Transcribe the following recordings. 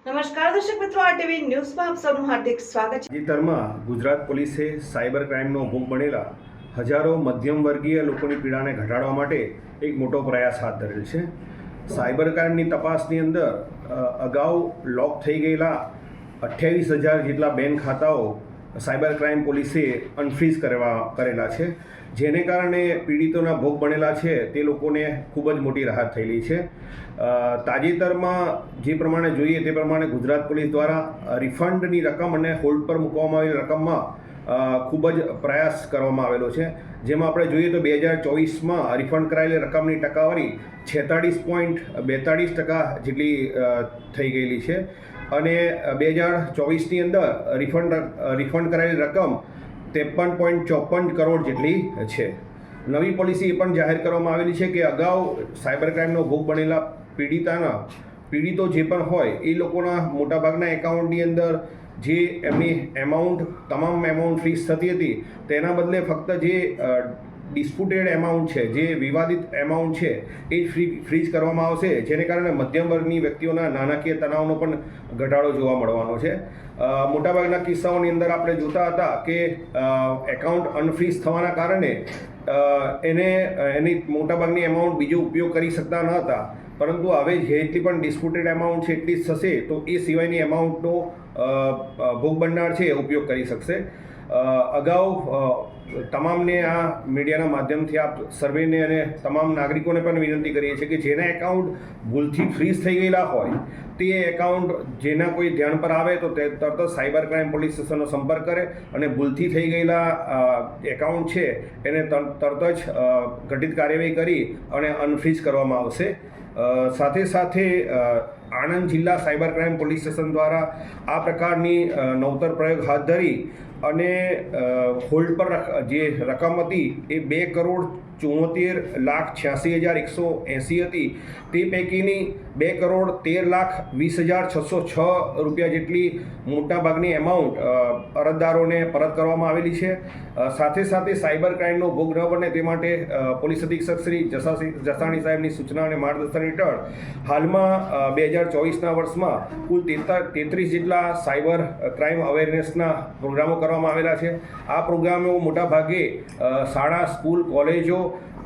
નમસ્કાર દર્શક મિત્રો, આરટીવી ન્યૂઝમાં આપ સૌનું હાર્દિક સ્વાગત છે। તાજેતરમાં ગુજરાત પોલીસે સાયબર ક્રાઇમનો ભોગ બનેલા હજારો મધ્યમ વર્ગીય લોકોની પીડાને ઘટાડવા માટે એક મોટો પ્રયાસ હાથ ધરેલ છે। સાયબર ક્રાઇમની તપાસની અંદર અગાઉ લોક થઈ ગયેલા 28,000 જેટલા બેંક ખાતાઓ સાયબર ક્રાઇમ પોલીસે અનફ્રીઝ કરેલા છે, જેને કારણે પીડિતોના ભોગ બનેલા છે તે લોકોને ખૂબ જ મોટી રાહત થયેલી છે। તાજેતરમાં જે પ્રમાણે જોઈએ તે પ્રમાણે ગુજરાત પોલીસ દ્વારા રિફંડની રકમ અને હોલ્ડ પર મૂકવામાં આવેલી રકમમાં ખૂબ જ પ્રયાસ કરવામાં આવેલો છે, જેમાં આપણે જોઈએ તો 2024માં રિફંડ કરાયેલી રકમની ટકાવારી 46.42% જેટલી થઈ ગયેલી છે અને 2024ની અંદર રિફંડ કરાયેલી રકમ 53.54 કરોડ જેટલી છે। નવી પોલિસી એ પણ જાહેર કરવામાં આવેલી છે કે અગાઉ સાયબર ક્રાઇમનો ભોગ બનેલા પીડિતો જે પણ હોય એ લોકોના મોટાભાગના એકાઉન્ટની અંદર જે એમની તમામ એમાઉન્ટ ફ્રીઝ થતી હતી તેના બદલે ફક્ત જે ડિસ્પ્યુટેડ એમાઉન્ટ છે, જે વિવાદિત એમાઉન્ટ છે એ જ ફ્રીઝ કરવામાં આવશે, જેને કારણે મધ્યમ વર્ગની વ્યક્તિઓના નાણાકીય તણાવનો પણ ઘટાડો જોવા મળવાનો છે। મોટાભાગના કિસ્સાઓની અંદર આપણે જોતા હતા કે એકાઉન્ટ અનફ્રીઝ થવાના કારણે એની મોટાભાગની એમાઉન્ટ બીજો ઉપયોગ કરી શકતા ન હતા, પરંતુ હવે જેટલી પણ ડિસ્પ્યુટેડ એમાઉન્ટ છે એટલી જ થશે તો એ સિવાયની એમાઉન્ટનો ભોગ બનનાર છે એ ઉપયોગ કરી શકશે। અગાઉ તમામને આ મીડિયાના માધ્યમથી આપ સર્વેને અને તમામ નાગરિકોને પણ વિનંતી કરીએ છીએ કે જેના એકાઉન્ટ ભૂલથી ફ્રીઝ થઈ ગયેલા હોય તે એકાઉન્ટ જેના કોઈ ધ્યાન પર આવે તો તે તરત જ સાયબર ક્રાઇમ પોલીસ સ્ટેશનનો સંપર્ક કરે અને ભૂલથી થઈ ગયેલા એકાઉન્ટ છે એને તરત જ ઘટિત કાર્યવાહી કરી અને અનફ્રીઝ કરવામાં આવશે। સાથે સાથે આણંદ જિલ્લા સાયબર ક્રાઇમ પોલીસ સ્ટેશન દ્વારા આ પ્રકારની નવતર પ્રયોગ હાથ ધરી અને હોલ્ડ પર જે રકમ હતી એ 2,74,86,180 હતી, તે પૈકીની 2,13,20,606 રૂપિયા જેટલી મોટાભાગની એમાઉન્ટ અરજદારોને પરત કરવામાં આવેલી છે। સાથે સાથે સાયબર ક્રાઇમનો ભોગ ન બને તે માટે પોલીસ અધિક્ષક શ્રી જસાણી સાહેબની સૂચના અને માર્ગદર્શન હેઠળ હાલમાં 2024ના વર્ષમાં કુલ 33 જેટલા સાયબર ક્રાઇમ અવેરનેસના પ્રોગ્રામો કરવામાં આવેલા છે। આ પ્રોગ્રામો મોટાભાગે શાળા, સ્કૂલ, કોલેજો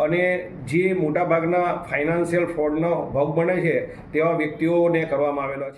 અને જે મોટાભાગના ફાઇનાન્શિયલ ફ્રોડનો ભોગ બને છે તેવા વ્યક્તિઓને કરવામાં આવેલો છે।